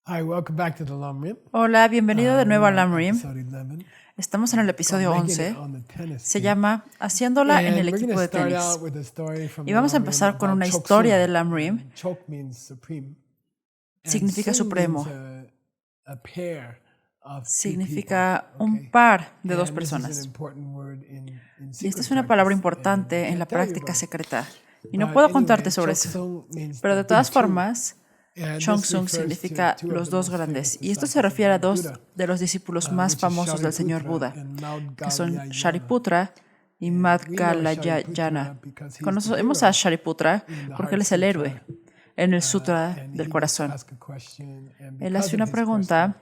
Hi, welcome back to the Lamrim. Hola, bienvenido de nuevo a Lamrim. Episode 11. Estamos en el episodio Making it 11. on the tennis Se team. llama Haciéndola en And el we're equipo gonna de start tenis. out with a story from Y the vamos a Lamrim empezar con about una Choksum. historia del Lamrim. Chok means supreme. And Significa Sum supremo. means a pair of two Significa people, un okay? par de dos And this is an personas. important word in Y esta secret es una palabra practice, importante and I en la can't tell you práctica about it. secreta. Y no But puedo anyway, contarte sobre eso. Choksum means Pero the de todas big two. formas, And this Chongsung refers significa to two of los the dos most grandes. famous Y esto se disciples of refiere a Lord dos Buddha, de los discípulos más which is famosos del señor Shariputra Buda, and que son Maudgalyayana. Shariputra y And we know Madgalayana. Shariputra because he's the Conocemos hero a Shariputra in the porque él Heart es el Sutra, héroe en el Sutra and del he corazón. asked a question, and Él because hace of una his pregunta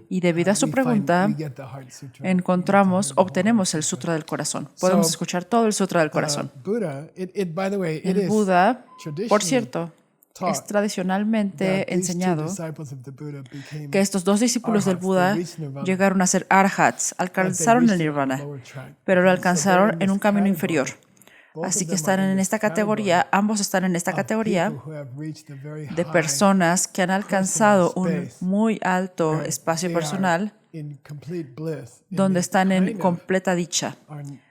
y debido a su we pregunta get the Heart Sutra. encontramos, We get to hear the whole obtenemos Heart el Sutra. Sutra del corazón. Podemos escuchar todo el Sutra del corazón. Buddha, by the way, it El is Buda, por traditionally cierto, es taught that tradicionalmente these two enseñado disciples of the Buddha became que estos dos discípulos del arhats, Buda they reached nirvana, llegaron a ser arhats, but they alcanzaron el reached it on a nirvana, lower track. pero lo Okay, so they're alcanzaron in en un this camino category. inferior. Both Así of que them are están in en this esta category categoría, ambos están en esta of categoría people who have reached a very de high personas que han alcanzado un space muy alto where espacio they are personal in complete bliss, and donde they están en kind of completa dicha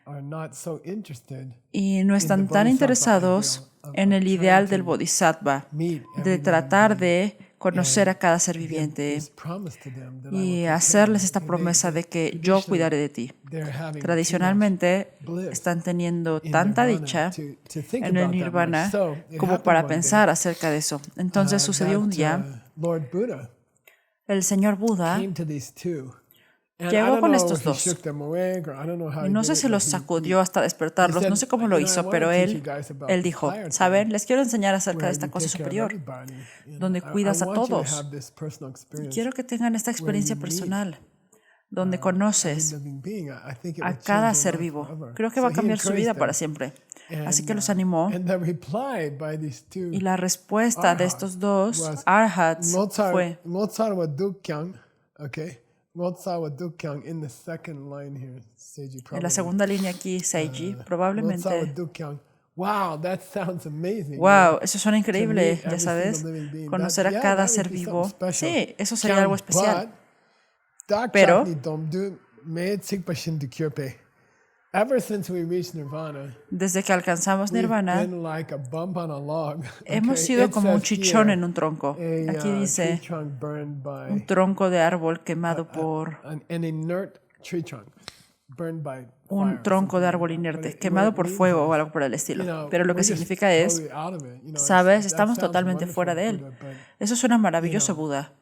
are not so interested y no in the están tan bodhisattva interesados ideal of en el trying ideal to del bodhisattva, meet de every living tratar being de conocer a and cada ser give viviente this promise to them that I will y take care of hacerles them. esta Okay, promesa de que yo cuidaré de ti. they're having too much Tradicionalmente bliss están teniendo in tanta nirvana dicha to think en el about that much. nirvana So it como happened para one day, pensar acerca de eso. Entonces sucedió un día, Lord Buddha el señor Buda came to these two. And I llegó don't con know estos if he dos. shook them awake or I don't know how Y he no did sé it, si but los sacudió hasta despertarlos, no sé cómo lo hizo, pero él dijo, ¿saben? Les quiero enseñar acerca de esta cosa superior, donde cuidas a todos. Y quiero que tengan esta experiencia personal, donde conoces a cada ser vivo. Creo que va a cambiar su vida para siempre. Así que los animó. Y la respuesta de estos dos arhats fue, in the second line here, Seiji, en probably. la segunda línea aquí, Seiji, probablemente, Wow, that sounds amazing. wow, eso suena increíble, meet ya every sabes, single living being. conocer That- a cada that would ser be vivo. something special. Sí, eso sería algo especial. Pero- Ever since we reached Nirvana, Desde que alcanzamos we've Nirvana, been like a bump on a log. hemos Okay, sido it como un says chichón here, en un tronco. Aquí tree dice trunk burned by un tronco de árbol quemado por an inert tree trunk burned by fire un or tronco de something árbol like that. inerte, But quemado what por it means fuego o is, algo por el you estilo. know, Pero lo que we're just significa es, totally out of it, you know, sabes, that estamos sounds totalmente wonderful, fuera de él. Buddha, but Eso suena maravilloso, Buda.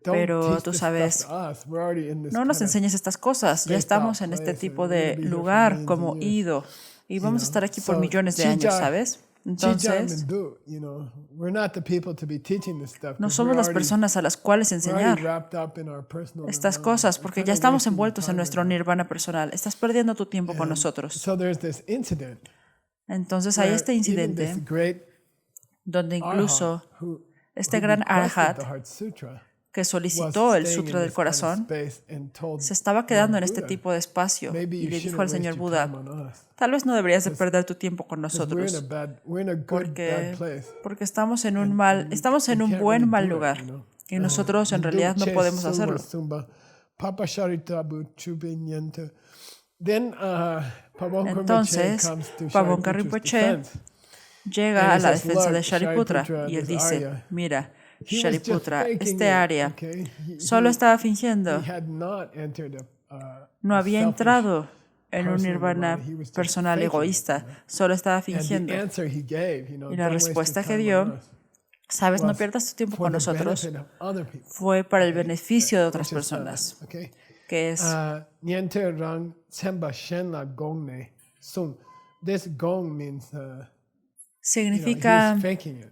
don't Pero teach tú this sabes, stuff to us. We're already in this no nos kind of enseñes estas cosas. Ya spaced estamos out en este place, tipo and we're de gonna be here for lugar millions como of years, ido. Y vamos a estar aquí por So, millones de años, ¿sabes? Entonces, you know, we're not the people to be teaching this stuff. no 'Cause somos we're las already- personas a las cuales we're already enseñar wrapped up in our personal estas nirvana. cosas We're porque kinda ya estamos wasting envueltos en time nuestro right now. nirvana personal. Estás perdiendo tu tiempo con nosotros. So there's this incident Entonces hay where este even incidente this great donde incluso arhat who este who gran requested arhat the Heart Sutra que was solicitó el staying Sutra in del this kind of corazón space and told se estaba quedando en Lord este Buddha, tipo de espacio maybe y you le dijo shouldn't al waste señor your Buda, time on us. tal vez no deberías de perder tu tiempo con 'Cause we're in nosotros a good, porque, bad place. porque estamos en un mal, estamos en We un can't buen really mal do it, lugar you know. y nosotros en realidad no Duche podemos sumba hacerlo. sumba, Papa Sharitabu chubinyente. Then Pabon Rinpoche Entonces, comes to Pabon Shariputra's Rinpoche defense. llega And a he la says, defensa "Look, de Shariputra Shariputra, y él this dice, Arya, mira, he was just Shariputra, faking este it, Arya okay? solo estaba He fingiendo, had not entered no a había selfish entrado en un personal nirvana He was just personal faking it, egoísta, you know. solo estaba And the fingiendo. answer he gave, Y la don't waste your respuesta que time on dio, us, sabes, no was pierdas tu tiempo for con the nosotros, benefit of other people, fue para el okay? beneficio de otras Which is, personas, okay? que es, Niente rang tsemba shenla gongne sung. This gong means, he significa, was faking it.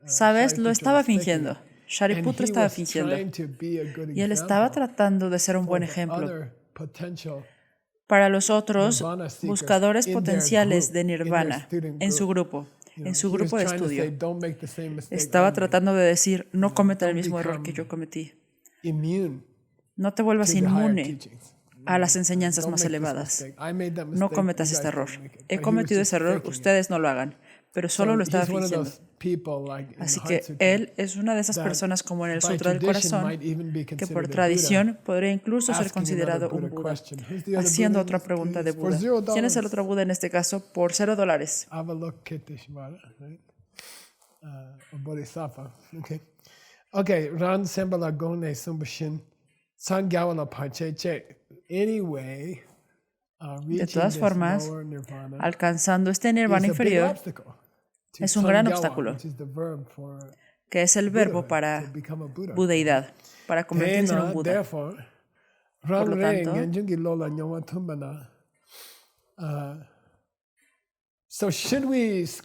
sabes, lo Shariputra estaba was faking fingiendo. it. And Shariputra he estaba was fingiendo. trying to be a good Y él estaba example tratando de ser un for buen the ejemplo other potential para los otros Nirvana seekers buscadores in their potenciales group, de in their nirvana student en su group. grupo, You know, en su he was grupo de trying to say, estudio. "Don't make the same mistake I Estaba made." tratando de decir, no cometan el Don't mismo error que become yo cometí. Immune No te to vuelvas the higher inmune teachings. a las enseñanzas Don't más make this elevadas. mistake. I made that No mistake, cometas you este guys error. don't make it. He But he was cometido just ese error, faking it. ustedes no lo hagan. pero solo lo estaba fingiendo. Así que él es una de esas personas como en el Sutra del Corazón, que por tradición podría incluso ser considerado un Buda, haciendo otra pregunta de Buda. ¿Quién es el otro Buda en este caso? Por $0. Okay, Ran Sembala Gone Sumbashin San Gawala Pacheche. Anyway, de todas formas, alcanzando este nirvana inferior es un gran obstáculo, que es el verbo para budeidad, para convertirse en un Buda. Por lo tanto,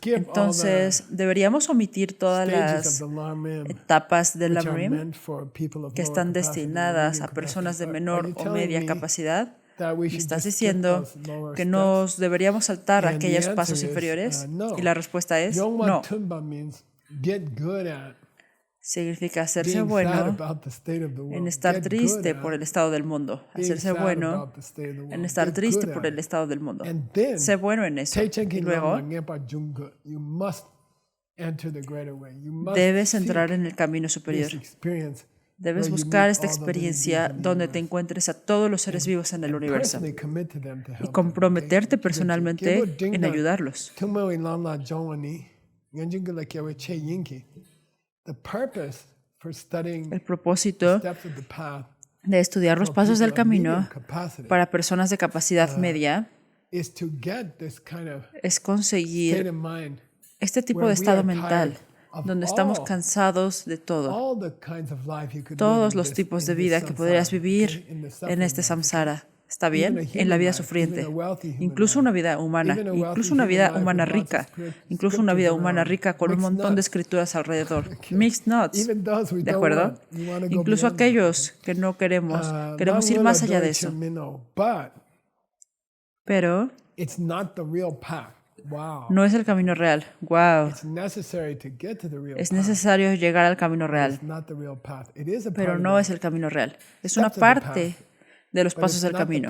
entonces, deberíamos omitir todas las etapas del Lamrim que están destinadas a personas de menor o media capacidad. ¿Me estás diciendo que nos deberíamos saltar aquellos pasos inferiores? Y la respuesta es no. Significa hacerse bueno en estar triste por el estado del mundo. Hacerse bueno en estar triste por el estado del mundo. Sé bueno en eso. Y luego debes entrar en el camino superior. Debes buscar esta experiencia donde te encuentres a todos los seres vivos en el universo y comprometerte personalmente en ayudarlos. El propósito de estudiar los pasos del camino para personas de capacidad media es conseguir este tipo de estado mental donde estamos cansados de todo, todos los tipos de vida que podrías vivir en este samsara. ¿Está bien? En la vida sufriente. Incluso una vida humana. Incluso una vida humana rica. Incluso una vida humana rica con un montón de escrituras alrededor. Mixed nuts. ¿De acuerdo? Incluso aquellos que no queremos ir más allá de eso. Pero no es el camino real. Wow. Es necesario llegar al camino real. Pero no es el camino real. Es una parte de los pasos del camino,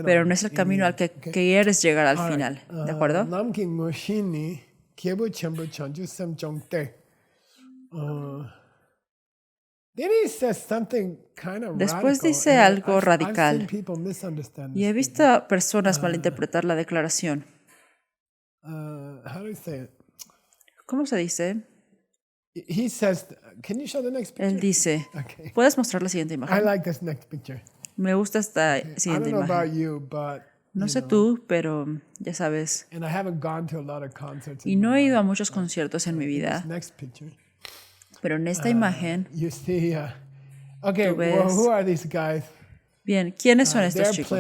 pero no es el camino al que quieres llegar al final. ¿De acuerdo? Después dice algo radical y he visto a personas malinterpretar la declaración. ¿Cómo se dice? Él dice, ¿puedes mostrar la siguiente imagen? Me gusta esta siguiente imagen. No sé tú, pero ya sabes. Y no he ido a muchos conciertos en mi vida. Pero en esta imagen, tú ves. Bien, ¿quiénes son estos chicos?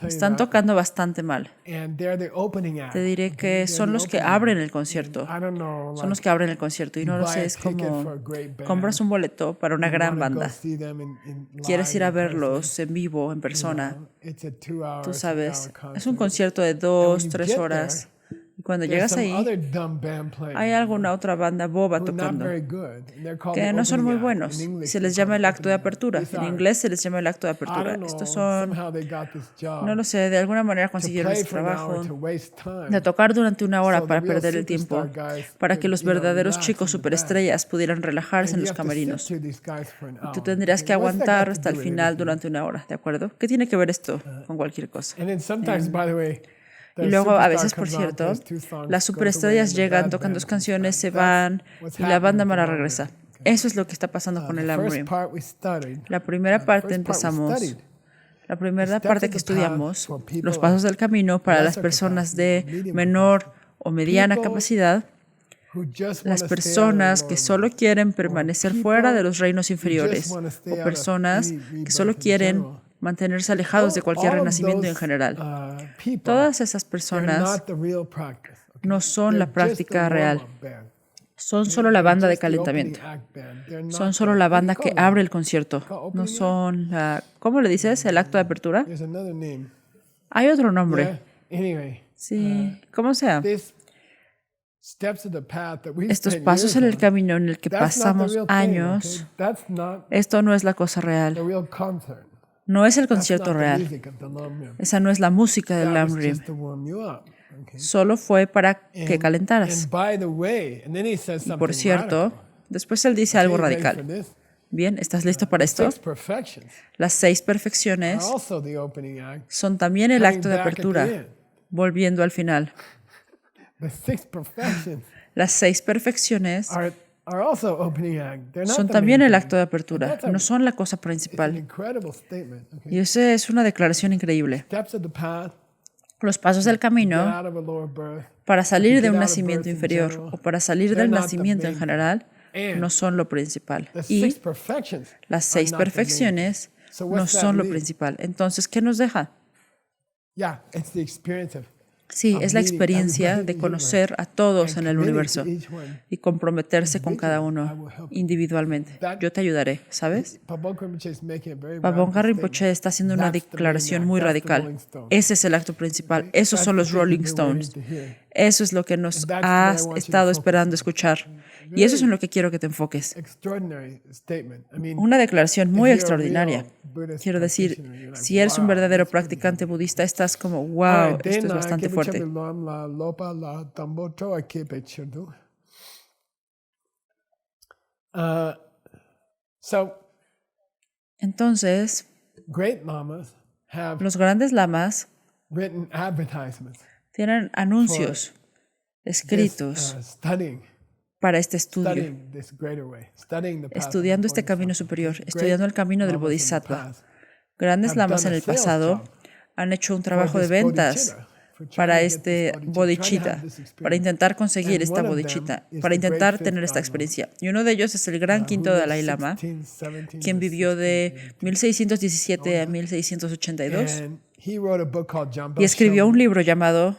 Están tocando bastante mal. Te diré que son los que abren el concierto. Son los que abren el concierto. Y no lo sé, es como compras un boleto para una gran banda. Quieres ir a verlos en vivo, en persona. Tú sabes, es un concierto de 2, 3 horas. Y cuando llegas ahí, hay alguna otra banda boba tocando que no son muy buenos. Se les llama el acto de apertura. En inglés se les llama el acto de apertura. Estos son, no lo sé, de alguna manera consiguieron este trabajo de tocar durante 1 hora para perder el tiempo, para que los verdaderos chicos superestrellas pudieran relajarse en los camerinos. Y tú tendrías que aguantar hasta el final durante 1 hora, ¿de acuerdo? ¿Qué tiene que ver esto con cualquier cosa? Y luego, a veces, por cierto, las superestrellas llegan, tocan 2 canciones, se van y la banda mala regresa. Eso es lo que está pasando con el Lamrim. La primera parte empezamos. La primera parte que estudiamos, los pasos del camino para las personas de menor o mediana capacidad, las personas que solo quieren permanecer fuera de los reinos inferiores o personas que solo quieren mantenerse alejados de cualquier renacimiento en general. Todas esas personas no son la práctica real. Son solo la banda de calentamiento. Son solo la banda que abre el concierto. No son la... ¿Cómo le dices? ¿El acto de apertura? Hay otro nombre. Sí, como sea. Estos pasos en el camino en el que pasamos años, esto no es la cosa real. No es el concierto real. Esa no es la música del Lamrim. Solo fue para que calentaras. Y por cierto, después él dice algo radical. Bien, ¿estás listo para esto? Las 6 perfecciones son también el acto de apertura, volviendo al final. Las 6 perfecciones son también el acto de apertura, no son la cosa principal. Y esa es una declaración increíble. Los pasos del camino para salir de un nacimiento inferior o para salir del nacimiento en general no son lo principal. Y las 6 perfecciones no son lo principal. Entonces, ¿qué nos deja? Sí, es la experiencia de conocer a todos en el universo y comprometerse con cada uno individualmente. Yo te ayudaré, ¿sabes? Pabonga Rinpoche está haciendo una declaración muy radical. Ese es el acto principal. Esos son los Rolling Stones. Eso es lo que nos has estado esperando escuchar. Y eso es en lo que quiero que te enfoques. Una declaración muy extraordinaria. Quiero decir, si eres un verdadero practicante budista, estás como, wow, esto es bastante fuerte. Entonces, los grandes lamas tienen anuncios escritos para este estudio, estudiando este camino superior, estudiando el camino del Bodhisattva. Grandes lamas en el pasado han hecho un trabajo de ventas para este bodhicitta, para intentar conseguir esta bodhicitta, para intentar tener esta experiencia. Y uno de ellos es el gran quinto Dalai Lama, quien vivió de 1617 a 1682 y escribió un libro llamado,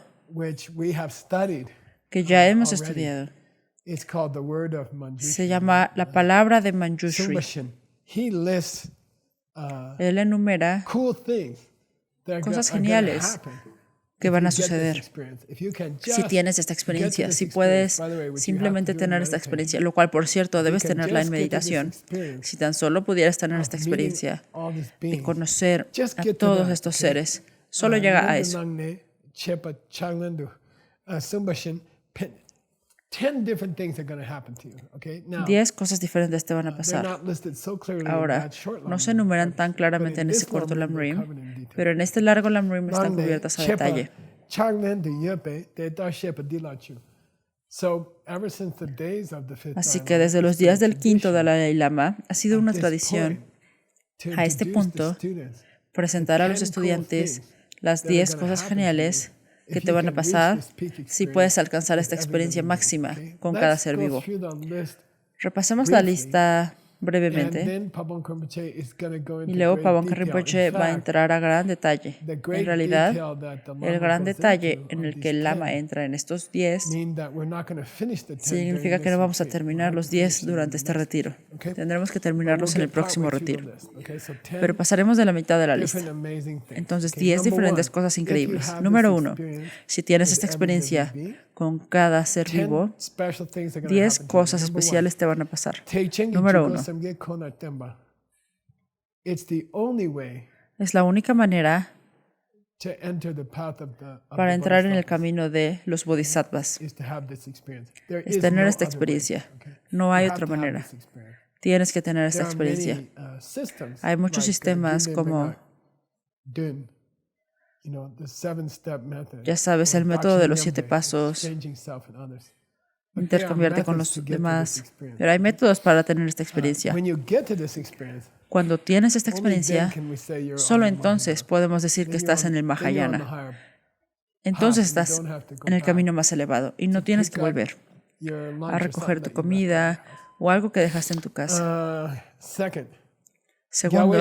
que ya hemos estudiado. Se llama La Palabra de Manjushri. Él enumera cosas geniales que van a suceder si tienes esta experiencia, si puedes simplemente tener esta experiencia, lo cual, por cierto, debes tenerla en meditación. Si tan solo pudieras tener esta experiencia de conocer a todos estos seres, solo llega a eso. 10 cosas diferentes te van a pasar. Ahora, no se enumeran tan claramente en ese corto Lamrim, pero en este largo Lamrim están cubiertas a detalle. Así que desde los días del quinto Dalai Lama ha sido una tradición a este punto presentar a los estudiantes las 10 cosas geniales que te van a pasar si puedes alcanzar esta experiencia máxima con cada ser vivo. Repasemos la lista brevemente y luego Pabonga Rinpoche va a entrar a gran detalle. En realidad, el gran detalle en el que el Lama entra en estos 10 significa que no vamos a terminar los 10 durante este retiro. Tendremos que terminarlos en el próximo retiro. Pero pasaremos de la mitad de la lista. Entonces, 10 diferentes cosas increíbles. Número 1, si tienes esta experiencia con cada ser vivo, 10 cosas especiales te van a pasar. Número 1. Es la única manera para entrar en el camino de los bodhisattvas. Es tener esta experiencia. No hay otra manera. Tienes que tener esta experiencia. Hay muchos sistemas como, ya sabes, el método de los 7 pasos, intercambiarte con los demás. Pero hay métodos para tener esta experiencia. Cuando tienes esta experiencia, solo entonces podemos decir que estás en el Mahayana. Entonces estás en el camino más elevado y no tienes que volver a recoger tu comida o algo que dejaste en tu casa. Segundo,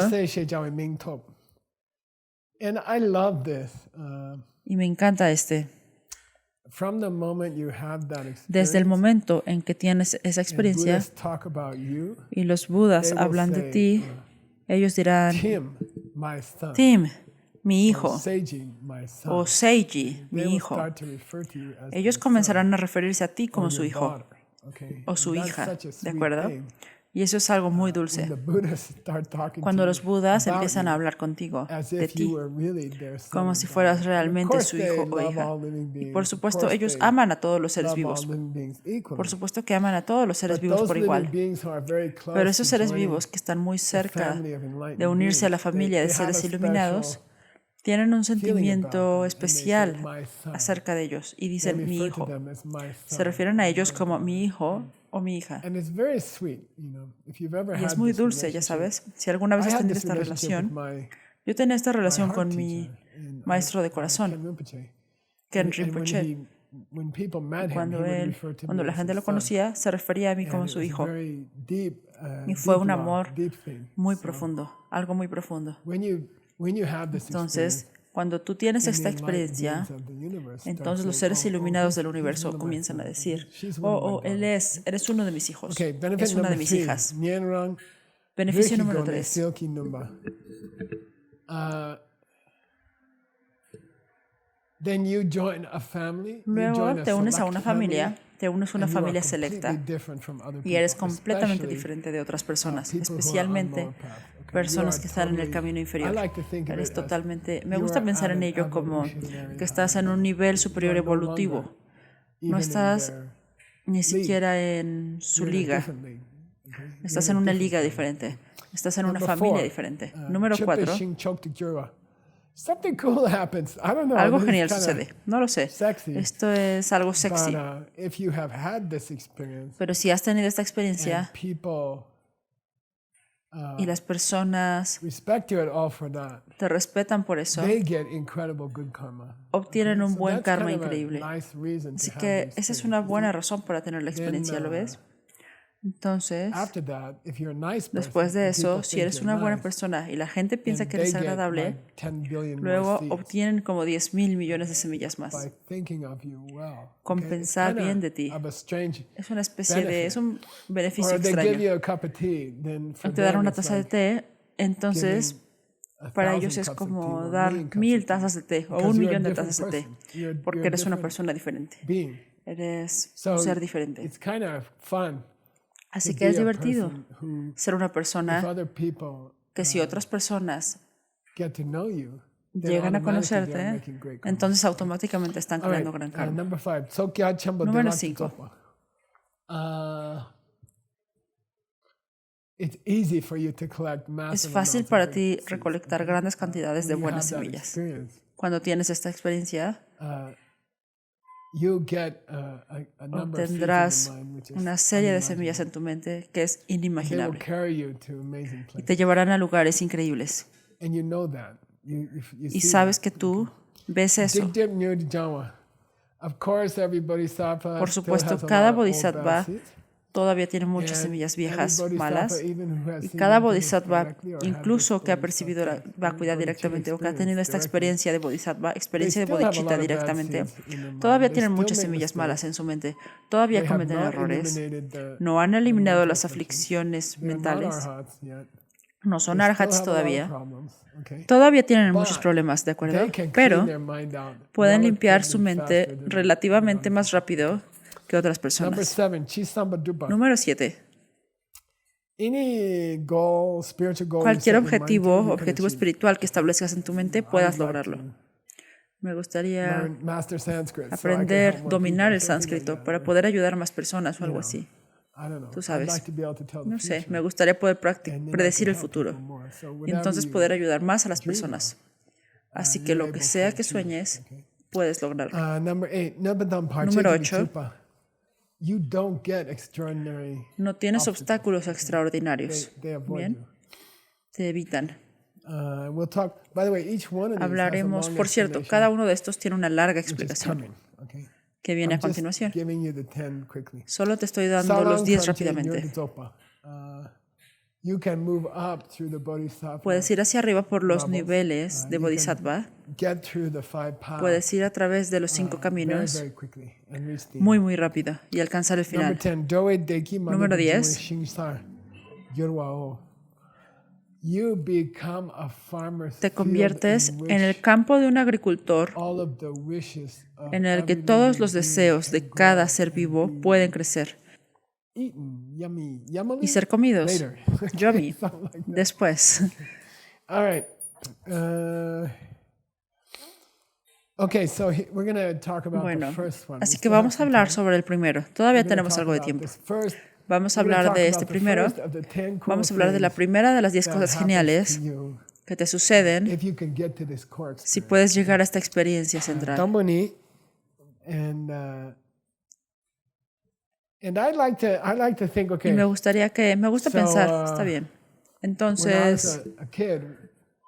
y me encanta desde el momento en que tienes esa experiencia y los Budas hablan de ti, ellos dirán, Tim, mi hijo, o Seiji, mi hijo. Ellos comenzarán a referirse a ti como su hijo o su hija, ¿de acuerdo? Y eso es algo muy dulce. Cuando los budas empiezan a hablar contigo, de ti, como si fueras realmente su hijo o hija. Y por supuesto, ellos aman a todos los seres vivos. Por supuesto que aman a todos los seres vivos por igual. Pero esos seres vivos que están muy cerca de unirse a la familia de seres iluminados, tienen un sentimiento especial acerca de ellos y dicen mi hijo. Se refieren a ellos como mi hijo o mi hija. Y es muy dulce, ya sabes. Si alguna vez has tenido esta relación, yo tenía esta relación con mi maestro de corazón, Ken Rinpoche. Cuando la gente lo conocía, se refería a mí como su hijo. Y fue un amor muy profundo, algo muy profundo. Entonces, cuando tú tienes esta experiencia, entonces los seres iluminados del universo comienzan a decir, eres uno de mis hijos, es una de mis hijas. Beneficio número 3. Luego te unes a una familia, te unes a una familia selecta y eres completamente diferente de otras personas, especialmente personas que están en el camino inferior. Eres totalmente, me gusta pensar en ello como que estás en un nivel superior evolutivo. No estás ni siquiera en su liga. Estás en una liga diferente. Estás en una familia diferente. Número 4. Algo genial sucede. No lo sé. Esto es algo sexy. Pero si has tenido esta experiencia y las personas te respetan por eso, obtienen un buen karma increíble. Así que esa es una buena razón para tener la experiencia, ¿lo ves? Entonces, después de eso, si eres una buena persona y la gente piensa que eres agradable, luego obtienen como 10,000 millones de semillas más. Con pensar bien de ti. Es una especie de, es un beneficio extraño. Te dan una taza de té, entonces para ellos es como dar 1,000 tazas de té o 1,000,000 de tazas de té, porque eres una persona diferente. Eres un ser diferente. Así que es divertido ser una persona que si otras personas llegan a conocerte, entonces automáticamente están creando gran karma. Número 5. Es fácil para ti recolectar grandes cantidades de buenas semillas. Cuando tienes esta experiencia, obtendrás una serie de semillas en tu mente que es inimaginable y te llevarán a lugares increíbles. Y sabes que tú ves eso. Por supuesto, cada bodhisattva todavía tiene muchas semillas viejas, malas, y cada bodhisattva, incluso que ha percibido la vacuidad directamente o que ha tenido esta experiencia de bodhisattva, experiencia de bodhicitta directamente, todavía tienen muchas semillas malas en su mente, todavía cometen errores, no han eliminado las aflicciones mentales, no son arhats todavía, todavía tienen muchos problemas, ¿de acuerdo? Pero pueden limpiar su mente relativamente más rápido que otras personas. Número 7. Cualquier objetivo espiritual que establezcas en tu mente, puedas lograrlo. Me gustaría aprender, dominar el sánscrito para poder ayudar a más personas o algo así. Tú sabes. No sé, me gustaría poder predecir el futuro y entonces poder ayudar más a las personas. Así que lo que sea que sueñes, puedes lograrlo. Número 8. No tienes obstáculos extraordinarios. Bien, te evitan. Hablaremos, por cierto, cada uno de estos tiene una larga explicación que viene a continuación. Solo te estoy dando los 10 rápidamente. Puedes ir hacia arriba por los niveles de bodhisattva. Puedes ir a través de los 5 caminos muy, muy rápido y alcanzar el final. Número 10. Te conviertes en el campo de un agricultor en el que todos los deseos de cada ser vivo pueden crecer. y ser comidos. Yummy. Después. All right. Bueno, así que vamos a hablar sobre el primero. Todavía tenemos algo de tiempo. Vamos a hablar de este primero. Vamos a hablar de la primera de las 10 cosas geniales que te suceden si puedes llegar a esta experiencia central. Y me gusta pensar, está bien. Entonces,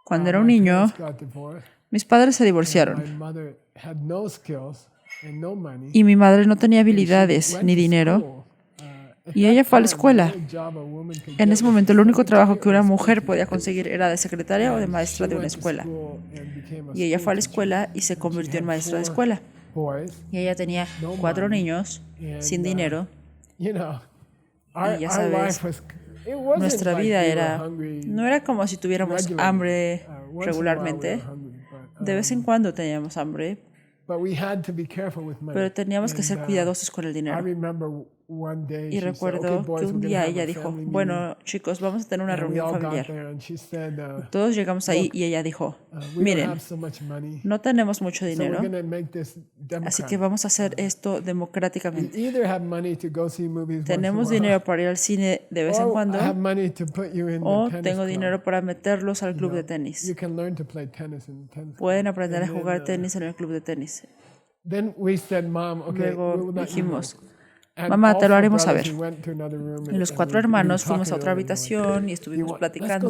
cuando era un niño, mis padres se divorciaron y mi madre no tenía habilidades ni dinero y ella fue a la escuela. En ese momento, el único trabajo que una mujer podía conseguir era de secretaria o de maestra de una escuela. Y ella fue a la escuela y se convirtió en maestra de escuela. Y ella tenía 4 niños sin dinero. Y ya sabes, nuestra vida no era como si tuviéramos hambre regularmente. De vez en cuando teníamos hambre, pero teníamos que ser cuidadosos con el dinero. Y recuerdo que un día ella dijo, bueno, chicos, vamos a tener una reunión familiar. Todos llegamos ahí y ella dijo, miren, no tenemos mucho dinero, así que vamos a hacer esto democráticamente. Tenemos dinero para ir al cine de vez en cuando o tengo dinero para meterlos al club de tenis. Pueden aprender a jugar tenis en el club de tenis. Luego dijimos, mamá, te lo haremos saber. Y los 4 hermanos fuimos a otra habitación y estuvimos platicando.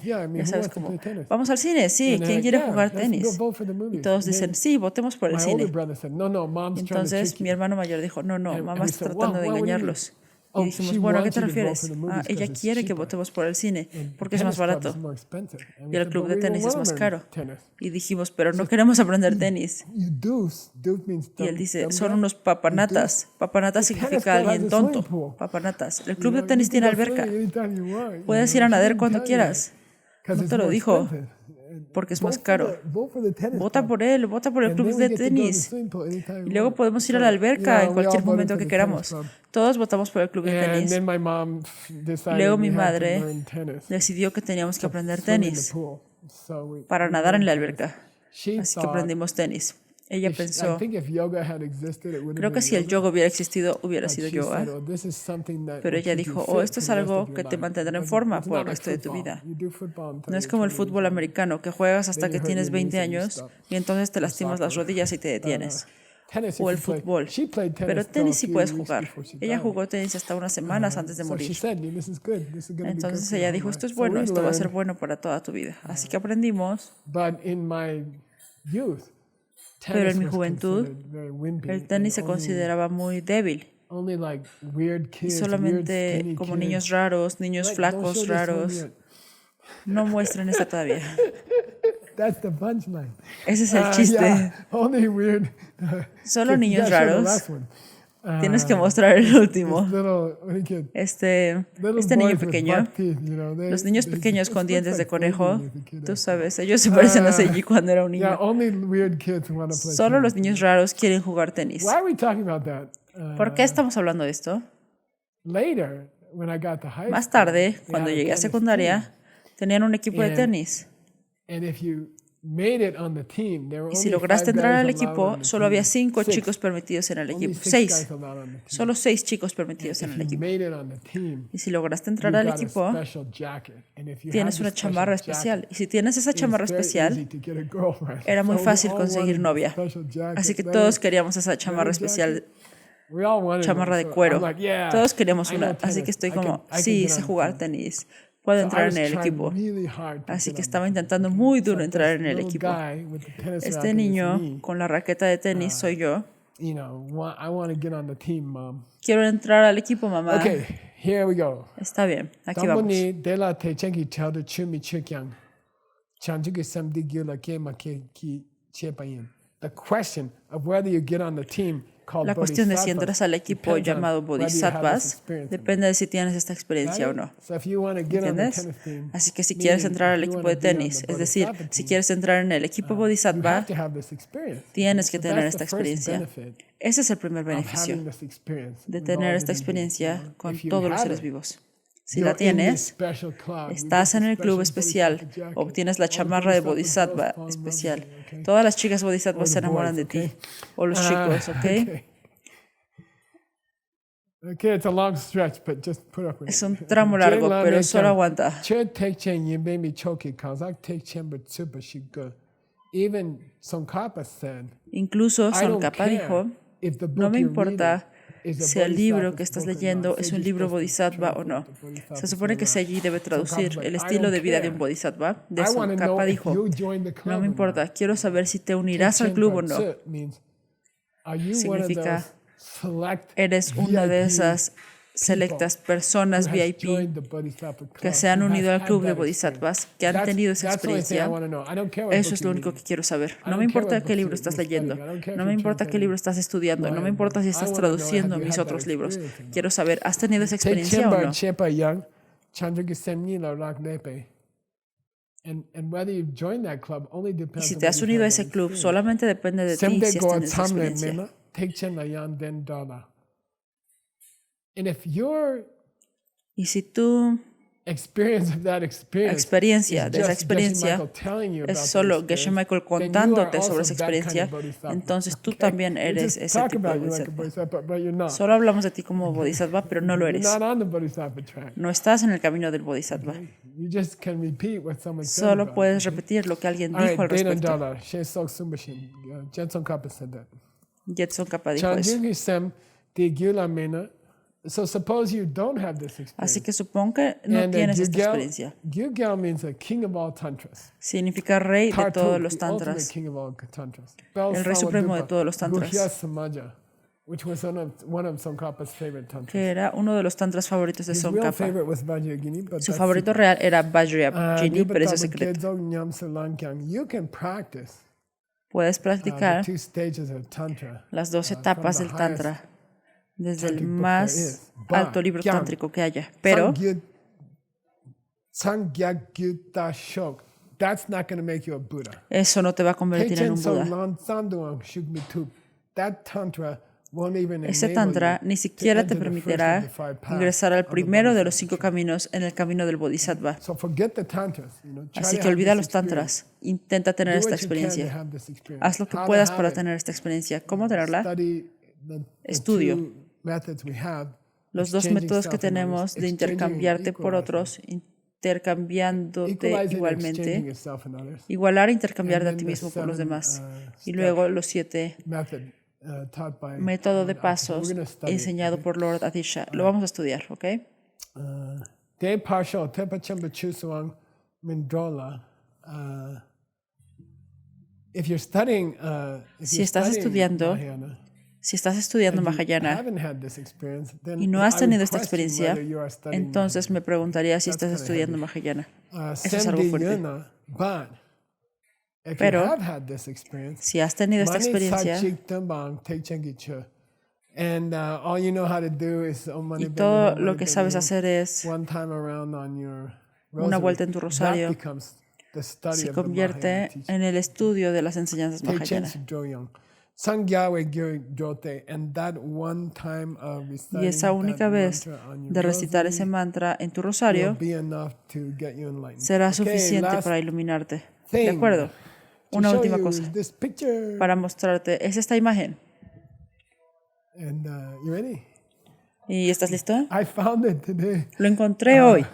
Ya sabes cómo, vamos al cine, sí, ¿quién quiere jugar tenis? Y todos dicen, sí, votemos por el cine. Entonces mi hermano mayor dijo, no, mamá está tratando de engañarlos. Y dijimos, bueno, ¿a qué te refieres? Ella quiere que votemos por el cine porque es más barato y el club de tenis es más caro. Y dijimos, pero no queremos aprender tenis. Y él dice, son unos papanatas. Papanatas significa alguien tonto. Papanatas. El club de tenis tiene alberca. Puedes ir a nadar cuando quieras. No te lo dijo porque es más caro. Vota por él, vota por el club de tenis. Y luego podemos ir a la alberca en cualquier momento que queramos. Todos votamos por el club de tenis. Luego mi madre decidió que teníamos que aprender tenis para nadar en la alberca. Así que aprendimos tenis. Ella pensó, creo que si el yoga hubiera existido, hubiera sido yoga. Pero ella dijo, esto es algo que te mantendrá en forma por el resto de tu vida. No es como el fútbol americano, que juegas hasta que tienes 20 años y entonces te lastimas las rodillas y te detienes. O el fútbol. Pero tenis sí puedes jugar. Ella jugó tenis hasta unas semanas antes de morir. Entonces ella dijo, esto es bueno, esto va a ser bueno para toda tu vida. Así que aprendimos. Pero en mi juventud, el tenis se consideraba muy débil. Y solamente como niños raros, niños flacos raros. No muestren esto todavía. Ese es el chiste. Solo niños raros. Tienes que mostrar el último. Este niño pequeño. Los niños pequeños con dientes de conejo. Tú sabes, ellos se parecen a Seiji cuando era un niño. Solo los niños raros quieren jugar tenis. ¿Por qué estamos hablando de esto? Más tarde, cuando llegué a secundaria, tenían un equipo de tenis. Y si lograste entrar al equipo, solo había 5 chicos permitidos en el equipo. 6. Solo 6 chicos permitidos en el equipo. Y si lograste entrar al equipo, tienes una chamarra especial. Y si tienes esa chamarra especial, era muy fácil conseguir novia. Así que todos queríamos esa chamarra especial, chamarra de cuero. Todos queríamos una. Así que estoy como, sí, sé jugar tenis. Puedo entrar en el equipo. Así que estaba intentando muy duro entrar en el equipo. Este niño con la raqueta de tenis soy yo. Quiero entrar al equipo, mamá. Está bien, aquí vamos. La cuestión de si entras al equipo llamado Bodhisattvas depende de si tienes esta experiencia o no. ¿Entiendes? Así que si quieres entrar al equipo de tenis, es decir, si quieres entrar en el equipo Bodhisattva, tienes que tener esta experiencia. Ese es el primer beneficio de tener esta experiencia con todos los seres vivos. Si la tienes, estás en el club especial, obtienes la chamarra de Bodhisattva especial. Todas las chicas Bodhisattvas se enamoran de ti, o los chicos, ¿ok? Es un tramo largo, pero solo aguanta. Incluso Tsongkhapa dijo, no me importa si el libro que estás leyendo es un libro bodhisattva o no. Se supone que Seiji debe traducir el estilo de vida de un bodhisattva. De Tsongkhapa dijo, no me importa, quiero saber si te unirás al club o no. Significa, eres una de esas selectas personas VIP que se han unido al club de bodhisattvas, que han tenido esa experiencia. Eso es lo único que quiero saber. No me importa qué libro estás leyendo, no me importa qué libro estás estudiando, no me importa si estás traduciendo mis otros libros. Quiero saber, ¿has tenido esa experiencia o no? Y si te has unido a ese club, solamente depende de ti si has tenido esa experiencia. Y si tu experiencia de esa experiencia es solo Geshe Michael contándote sobre esa experiencia, entonces tú también eres ese tipo de bodhisattva. Solo hablamos de ti como bodhisattva, pero no lo eres. No estás en el camino del bodhisattva. Solo puedes repetir lo que alguien dijo al respecto. Tsongkhapa dijo eso. Así que supongo que no tienes esta experiencia. Significa rey de todos los tantras. El rey supremo de todos los tantras. Que era uno de los tantras favoritos de Tsongkhapa. Su favorito real era Vajrayana, pero eso es secreto. Puedes practicar las 2 etapas del tantra desde el más alto libro tántrico que haya, pero eso no te va a convertir en un Buda. Ese tantra ni siquiera te permitirá ingresar al primero de los 5 caminos en el camino del bodhisattva. Así que olvida los tantras. Intenta tener esta experiencia. Haz lo que puedas para tener esta experiencia. ¿Cómo tenerla? Estudio. Los 2 métodos que tenemos de intercambiarte por otros, intercambiándote igualmente, igualar e intercambiarte a ti mismo por los demás. Y luego los 7 método de pasos enseñado por Lord Adisha. Lo vamos a estudiar, ¿ok? Si estás estudiando Mahayana y no has tenido esta experiencia, entonces me preguntaría si estás estudiando Mahayana. Eso es algo fuerte. Pero si has tenido esta experiencia y todo lo que sabes hacer es una vuelta en tu rosario, se convierte en el estudio de las enseñanzas Mahayana. Y esa única vez de recitar ese mantra en tu rosario será suficiente para iluminarte. ¿De acuerdo? Una última cosa para mostrarte es esta imagen. ¿Y estás listo? Lo encontré hoy.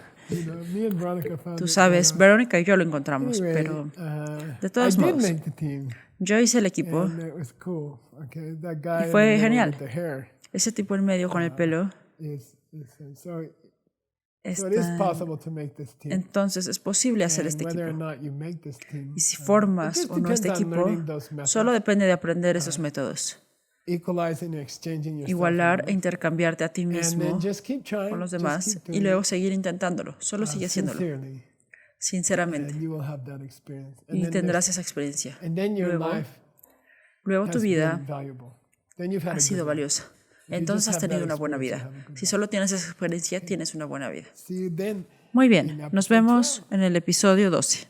Tú sabes, Verónica y yo lo encontramos, pero de todos modos, yo hice el equipo y fue genial. Ese tipo en medio con el pelo. Entonces es posible hacer este equipo. Y si formas o no este equipo, solo depende de aprender esos métodos. Igualar e intercambiarte a ti mismo con los demás y luego seguir intentándolo. Solo sigue haciéndolo. Sinceramente. Y tendrás esa experiencia. Luego tu vida ha sido valiosa. Entonces has tenido una buena vida. Si solo tienes esa experiencia, tienes una buena vida. Muy bien, nos vemos en el episodio 12.